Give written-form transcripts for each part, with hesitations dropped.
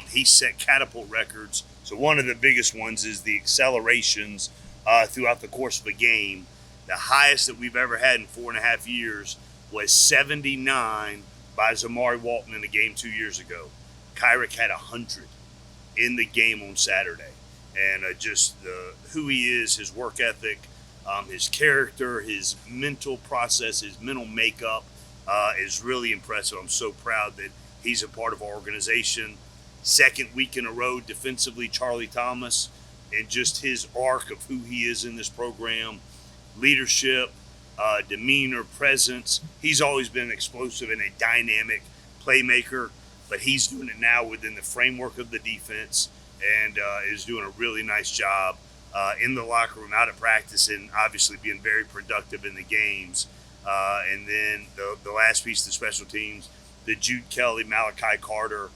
He set catapult records. So one of the biggest ones is the accelerations throughout the course of a game. The highest that we've ever had in 4.5 years was 79 by Zamari Walton in the game 2 years ago. Kyrick had 100 in the game on Saturday. And just who he is, his work ethic, his character, his mental process, his mental makeup is really impressive. I'm so proud that he's a part of our organization. Second week in a row defensively, Charlie Thomas, and just his arc of who he is in this program, leadership, demeanor, presence. He's always been explosive and a dynamic playmaker, but he's doing it now within the framework of the defense and is doing a really nice job in the locker room, out at practice, and obviously being very productive in the games. And then the last piece of the special teams, the Jude Kelly, Malachi Carter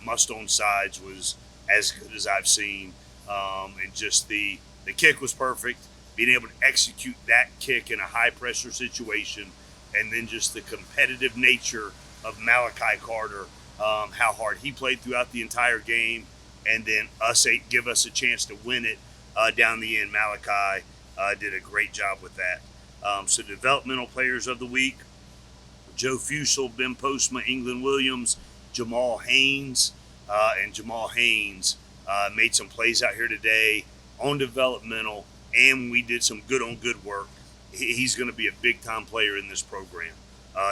must-own sides was as good as I've seen. And just the kick was perfect. Being able to execute that kick in a high-pressure situation, and then just the competitive nature of Malachi Carter, how hard he played throughout the entire game, and then give us a chance to win it down the end. Malachi did a great job with that. So developmental players of the week, Joe Fusel, Ben Postma, England Williams, Jamal Haynes, and Jamal Haynes made some plays out here today on developmental, and we did some good work. He's going to be a big-time player in this program.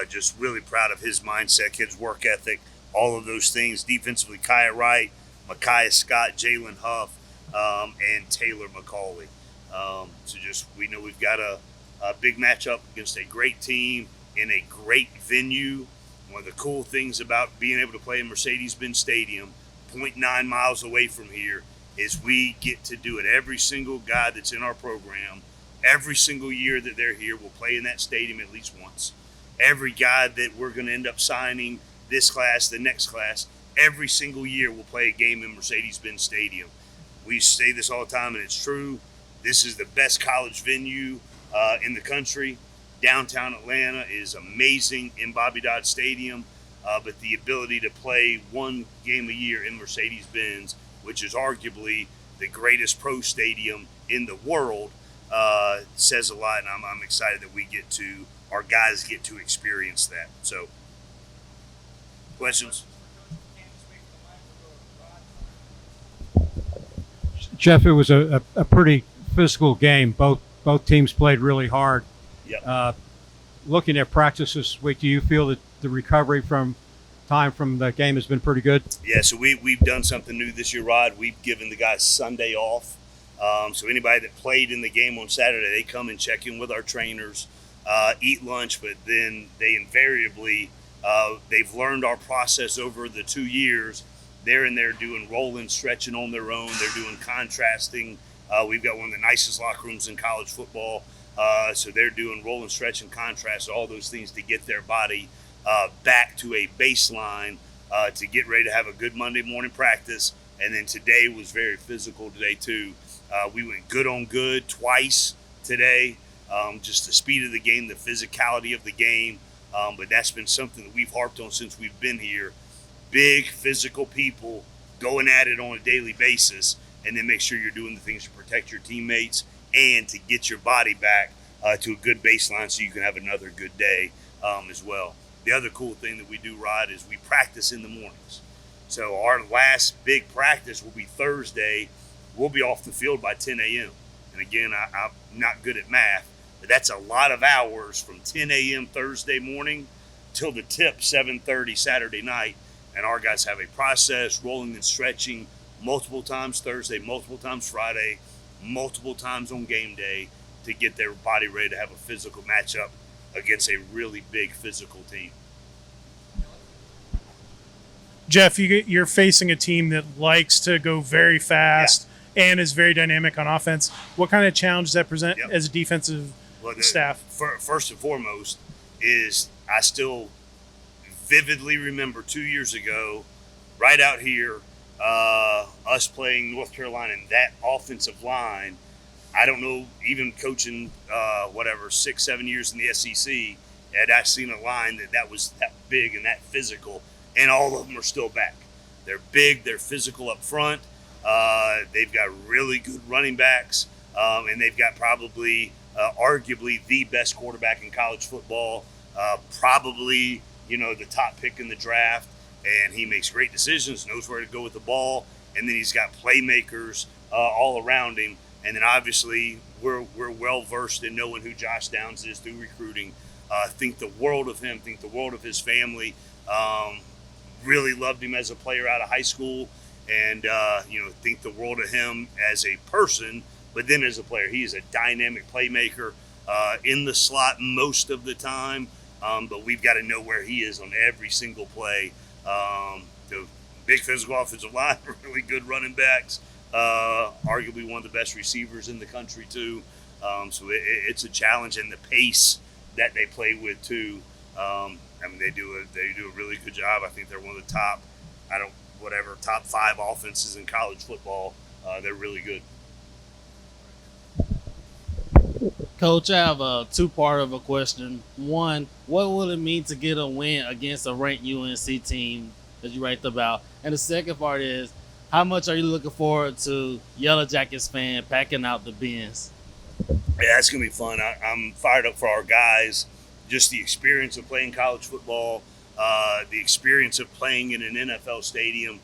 Just really proud of his mindset, his work ethic, all of those things. Defensively, Kaya Wright, Micaiah Scott, Jalen Huff, and Taylor McCauley. So just we know we've got a big matchup against a great team in a great venue. One of the cool things about being able to play in Mercedes-Benz Stadium, 0.9 miles away from here, is we get to do it. Every single guy that's in our program, every single year that they're here, will play in that stadium at least once. Every guy that we're going to end up signing, this class, the next class, every single year will play a game in Mercedes-Benz Stadium. We say this all the time, and it's true. This is the best college venue in the country. Downtown Atlanta is amazing in Bobby Dodd Stadium, but the ability to play one game a year in Mercedes-Benz, which is arguably the greatest pro stadium in the world, says a lot, and I'm excited that our guys get to experience that. So, questions? Geoff, it was a pretty physical game. Both teams played really hard. Yep. Looking at practice this week, do you feel that the recovery from the game has been pretty good? Yeah, so we've done something new this year, Rod. We've given the guys Sunday off. So anybody that played in the game on Saturday, they come and check in with our trainers, eat lunch, but then they invariably, they've learned our process over the 2 years. They're in there doing rolling, stretching on their own. They're doing contrasting. We've got one of the nicest locker rooms in college football. So they're doing roll and stretch and contrast, all those things to get their body back to a baseline to get ready to have a good Monday morning practice. And then today was very physical today too. We went good on good twice today. Just the speed of the game, the physicality of the game. But that's been something that we've harped on since we've been here. Big physical people going at it on a daily basis, and then make sure you're doing the things to protect your teammates and to get your body back to a good baseline so you can have another good day as well. The other cool thing that we do, Rod, is we practice in the mornings. So our last big practice will be Thursday. We'll be off the field by 10 a.m. And again, I'm not good at math, but that's a lot of hours from 10 a.m. Thursday morning till the tip 7:30 Saturday night. And our guys have a process, rolling and stretching multiple times Thursday, multiple times Friday, multiple times on game day to get their body ready to have a physical matchup against a really big physical team. Geoff, you're facing a team that likes to go very fast and is very dynamic on offense. What kind of challenge does that present as a defensive staff? First and foremost is I still vividly remember 2 years ago, right out here, us playing North Carolina and that offensive line. I don't know, even coaching 6-7 years in the SEC, had I seen a line that was that big and that physical, and all of them are still back. They're big. They're physical up front. They've got really good running backs, and they've got probably, arguably, the best quarterback in college football. Probably, the top pick in the draft, and he makes great decisions, knows where to go with the ball, and then he's got playmakers all around him. And then obviously we're well versed in knowing who Josh Downs is through recruiting. Think the world of him. Think the world of his family. Really loved him as a player out of high school, and think the world of him as a person. But then as a player, he is a dynamic playmaker in the slot most of the time. But we've got to know where he is on every single play. The big physical offensive line, really good running backs, arguably one of the best receivers in the country too. So it's a challenge, and the pace that they play with too. They do a really good job. I think they're one of the top, top 5 offenses in college football. They're really good. Coach, I have a two-part of a question. One, what will it mean to get a win against a ranked UNC team that you write about? And the second part is, how much are you looking forward to Yellow Jackets fan packing out the bins? Yeah, it's going to be fun. I'm fired up for our guys. Just the experience of playing college football, the experience of playing in an NFL stadium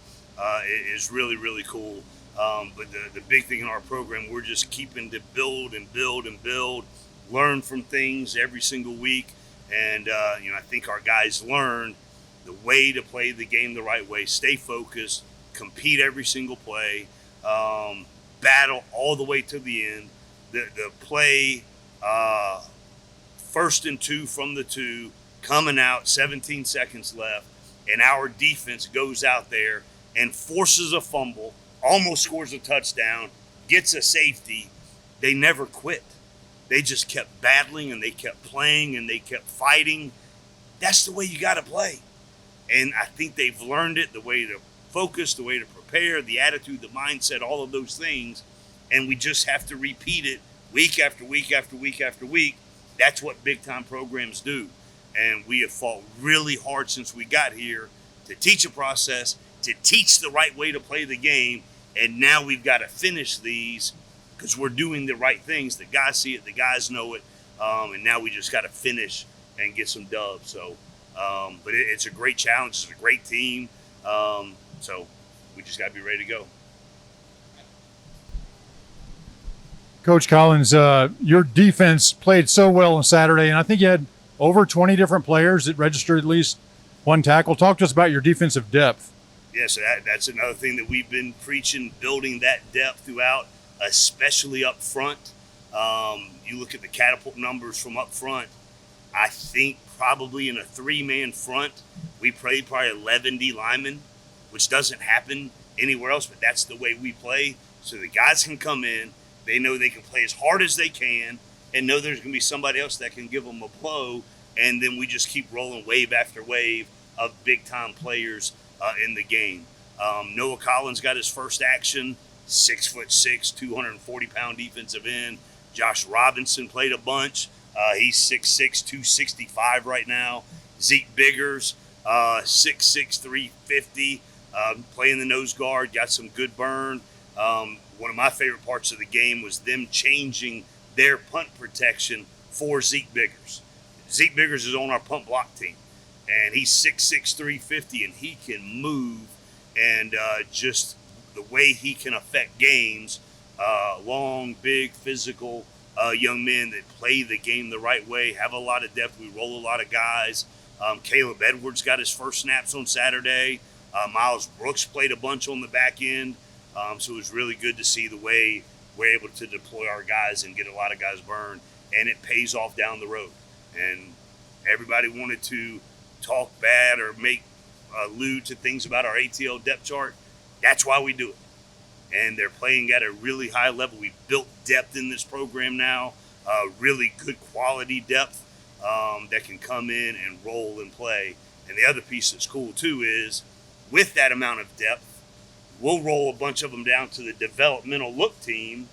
is really, really cool. But the big thing in our program, we're just keeping to build and build and build, learn from things every single week. And, I think our guys learn the way to play the game the right way, stay focused, compete every single play, battle all the way to the end. The play 1st and 2 from the 2, coming out, 17 seconds left, and our defense goes out there and forces a fumble, almost scores a touchdown, gets a safety. They never quit. They just kept battling, and they kept playing, and they kept fighting. That's the way you got to play. And I think they've learned it, the way to focus, the way to prepare, the attitude, the mindset, all of those things. And we just have to repeat it week after week after week after week. That's what big-time programs do. And we have fought really hard since we got here to teach a process, to teach the right way to play the game. And now we've got to finish these because we're doing the right things. The guys see it, the guys know it. And now we just got to finish and get some dubs. So, but it's a great challenge. It's a great team. So we just got to be ready to go. Coach Collins, your defense played so well on Saturday, and I think you had over 20 different players that registered at least one tackle. Talk to us about your defensive depth. Yes, that's another thing that we've been preaching, building that depth throughout, especially up front. You look at the catapult numbers from up front. I think probably in a 3-man front, we played probably 11 D linemen, which doesn't happen anywhere else, but that's the way we play. So the guys can come in. They know they can play as hard as they can and know there's going to be somebody else that can give them a blow. And then we just keep rolling wave after wave of big-time players in the game. Noah Collins got his first action, 6'6", 240-pound defensive end. Josh Robinson played a bunch. He's 6'6", 265 right now. Zeke Biggers, 6'6", 350, playing the nose guard, got some good burn. One of my favorite parts of the game was them changing their punt protection for Zeke Biggers. Zeke Biggers is on our punt block team, and he's 6'6", 350, and he can move, and just the way he can affect games, long, big, physical young men that play the game the right way, have a lot of depth. We roll a lot of guys. Caleb Edwards got his first snaps on Saturday. Miles Brooks played a bunch on the back end. So it was really good to see the way we're able to deploy our guys and get a lot of guys burned, and it pays off down the road. And everybody wanted to talk bad or allude to things about our ATL depth chart. That's why we do it. And they're playing at a really high level. We've built depth in this program now, really good quality depth that can come in and roll and play. And the other piece that's cool too is with that amount of depth, we'll roll a bunch of them down to the developmental look team.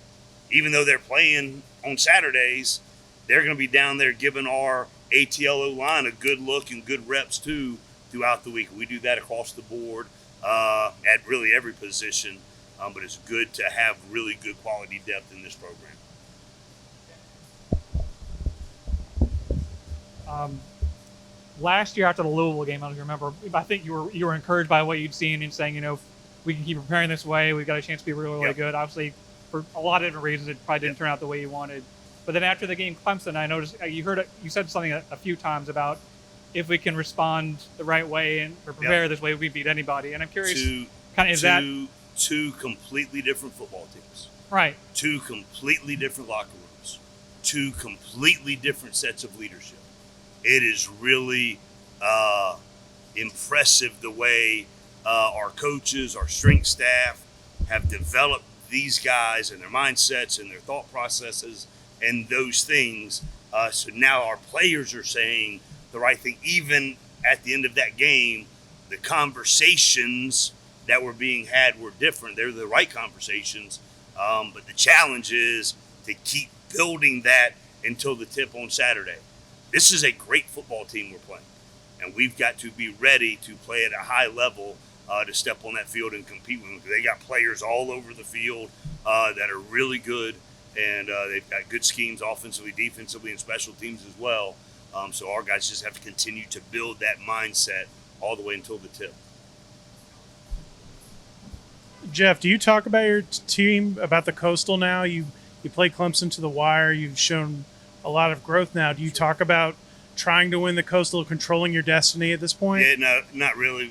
Even though they're playing on Saturdays, they're going to be down there giving our ATLO line a good look and good reps too throughout the week. We do that across the board. at really every position. But it's good to have really good quality depth in this program. Last year after the Louisville game, I don't remember. I think you were encouraged by what you'd seen and saying, if we can keep preparing this way, we've got a chance to be really good. Obviously, for a lot of different reasons, it probably didn't turn out the way you wanted. But then after the game, Clemson, I noticed you said something a few times about if we can respond the right way and prepare this way, we beat anybody. And I'm curious, two completely different football teams, right? Two completely different locker rooms, two completely different sets of leadership. It is really impressive the way our coaches, our strength staff have developed these guys and their mindsets and their thought processes and those things. So now our players are saying the right thing. Even at the end of that game, the conversations that were being had were different. They're the right conversations. But the challenge is to keep building that until the tip on Saturday. This is a great football team we're playing, and we've got to be ready to play at a high level to step on that field and compete with them. They got players all over the field that are really good, and they've got good schemes offensively, defensively, and special teams as well. So our guys just have to continue to build that mindset all the way until the tip. Geoff, do you talk about your team, about the Coastal now? You played Clemson to the wire. You've shown a lot of growth now. Do you talk about trying to win the Coastal, controlling your destiny at this point? Yeah, no, not really.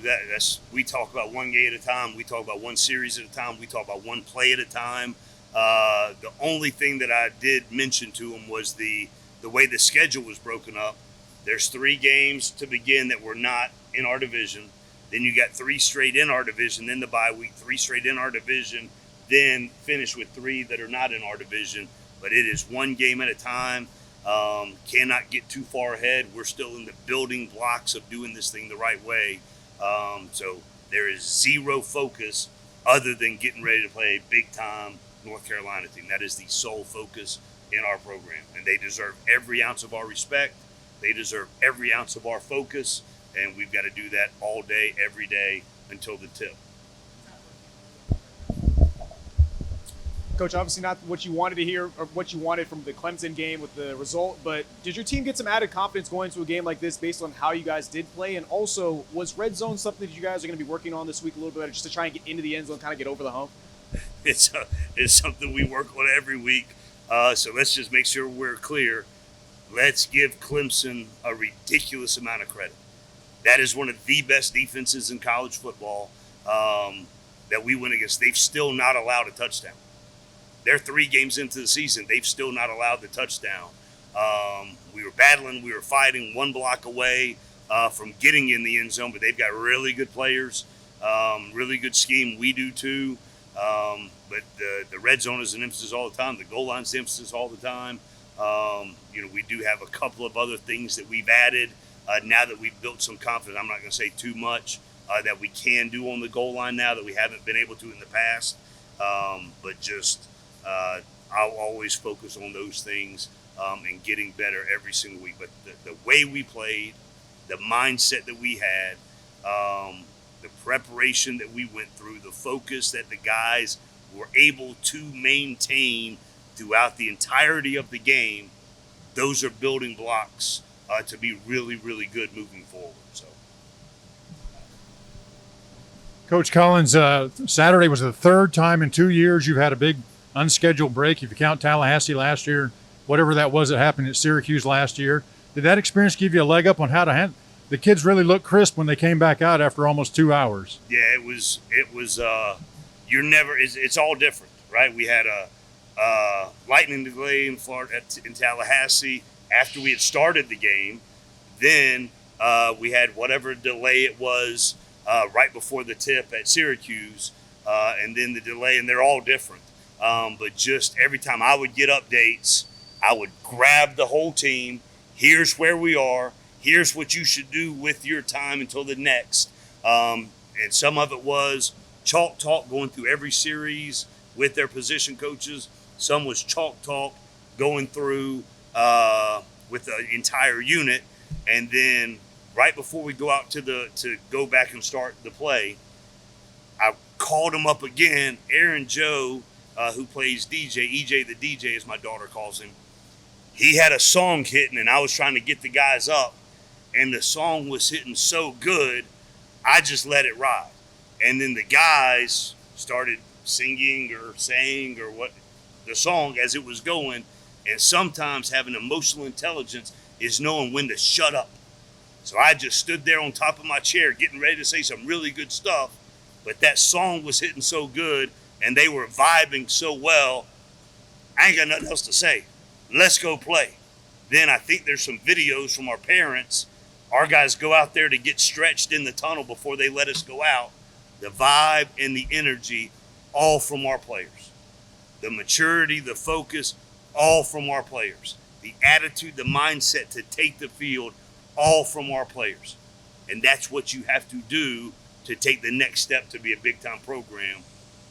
We talk about one game at a time. We talk about one series at a time. We talk about one play at a time. The only thing that I did mention to him was the way the schedule was broken up. There's 3 games to begin that were not in our division. Then you got 3 straight in our division, then the bye week, 3 straight in our division, then finish with 3 that are not in our division. But it is one game at a time. Cannot get too far ahead. We're still in the building blocks of doing this thing the right way. So there is zero focus other than getting ready to play a big-time North Carolina team. That is the sole focus in our program. And they deserve every ounce of our respect. They deserve every ounce of our focus. And we've got to do that all day, every day, until the tip. Coach, obviously not what you wanted to hear or what you wanted from the Clemson game with the result, but did your team get some added confidence going into a game like this based on how you guys did play? And also, was red zone something that you guys are going to be working on this week a little bit better just to try and get into the end zone, kind of get over the hump? It's something we work on every week. So let's just make sure we're clear. Let's give Clemson a ridiculous amount of credit. That is one of the best defenses in college football that we went against. They've still not allowed a touchdown. They're 3 games into the season. They've still not allowed the touchdown. We were battling. We were fighting 1 block away from getting in the end zone, but they've got really good players, really good scheme. We do too. But the red zone is an emphasis all the time. The goal line's the emphasis all the time. We do have a couple of other things that we've added now that we've built some confidence. I'm not going to say too much that we can do on the goal line now that we haven't been able to in the past. But just I'll always focus on those things and getting better every single week. But the way we played, the mindset that we had, the preparation that we went through, the focus that the guys were able to maintain throughout the entirety of the game, those are building blocks to be really, really good moving forward. So, Coach Collins, Saturday was the 3rd time in 2 years you've had a big unscheduled break. If you count Tallahassee last year, whatever that was that happened at Syracuse last year, did that experience give you a leg up on how to handle? The kids really looked crisp when they came back out after almost 2 hours. Yeah, it was. It's all different, right? We had a lightning delay in Florida, in Tallahassee after we had started the game. Then we had whatever delay it was right before the tip at Syracuse, and then the delay, and they're all different. But just every time I would get updates, I would grab the whole team. Here's where we are. Here's what you should do with your time until the next. And some of it was chalk talk going through every series with their position coaches. Some was chalk talk going through with the entire unit. And then right before we go out to go back and start the play, called him up again. Aaron Joe, who plays DJ, EJ the DJ as my daughter calls him, he had a song hitting, and I was trying to get the guys up, and the song was hitting so good, I just let it ride. And then the guys started singing or saying or what the song as it was going, and sometimes having emotional intelligence is knowing when to shut up. So I just stood there on top of my chair getting ready to say some really good stuff, but that song was hitting so good and they were vibing so well, I ain't got nothing else to say. Let's go play. Then I think there's some videos from our parents. Our guys go out there to get stretched in the tunnel before they let us go out. The vibe and the energy, all from our players. The maturity, the focus, all from our players. The attitude, the mindset to take the field, all from our players. And that's what you have to do to take the next step to be a big-time program.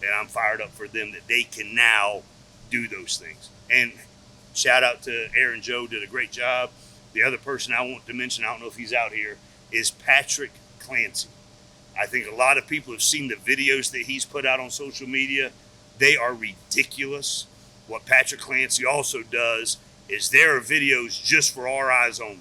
And I'm fired up for them that they can now do those things. And shout out to Aaron Joe, did a great job. The other person I want to mention, I don't know if he's out here, is Patrick Clancy. I think a lot of people have seen the videos that he's put out on social media. They are ridiculous. What Patrick Clancy also does is there are videos just for our eyes only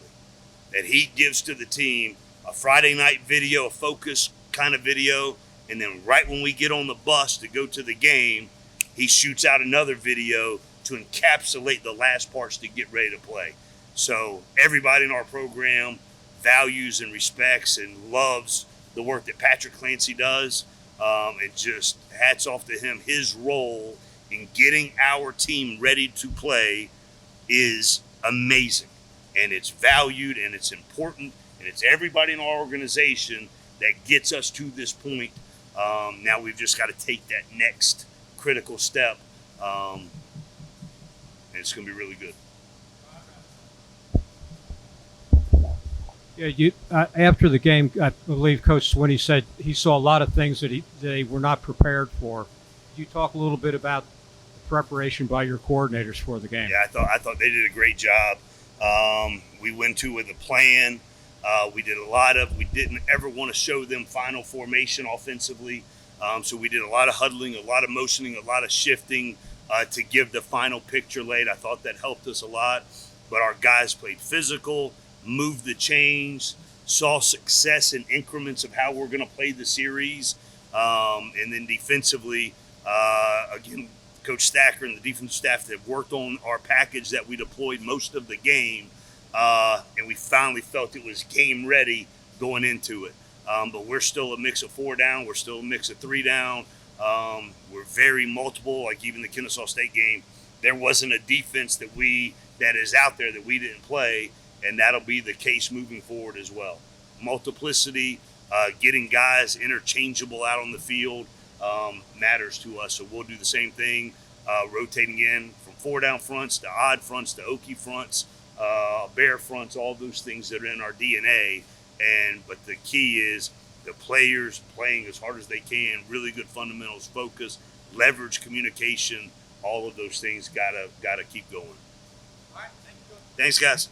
that he gives to the team, a Friday night video, a focus kind of video, and then right when we get on the bus to go to the game, he shoots out another video to encapsulate the last parts to get ready to play. So everybody in our program values and respects and loves the work that Patrick Clancy does. And just hats off to him. His role in getting our team ready to play is amazing. And it's valued and it's important. And it's everybody in our organization that gets us to this point. Now we've just got to take that next critical step. And it's going to be really good. Yeah, after the game, I believe Coach Swinney said he saw a lot of things that they were not prepared for. Could you talk a little bit about the preparation by your coordinators for the game? Yeah, I thought they did a great job. We went to with a plan. We didn't ever want to show them final formation offensively. So we did a lot of huddling, a lot of motioning, a lot of shifting to give the final picture late. I thought that helped us a lot. But our guys played physical, moved the chains, saw success in increments of how we're going to play the series. And then defensively, again, Coach Stacker and the defensive staff have worked on our package that we deployed most of the game. And we finally felt it was game ready going into it. But we're still a mix of 4 down. We're still a mix of 3 down. We're very multiple, like even the Kennesaw State game. There wasn't a defense that is out there that we didn't play, and that'll be the case moving forward as well. Multiplicity, getting guys interchangeable out on the field matters to us. So we'll do the same thing, rotating in from 4 down fronts to odd fronts to Okie fronts, bear fronts, all those things that are in our DNA. But the key is the players playing as hard as they can, really good fundamentals, focus, leverage communication, all of those things gotta keep going. All right, thank you, Coach. Thanks, guys.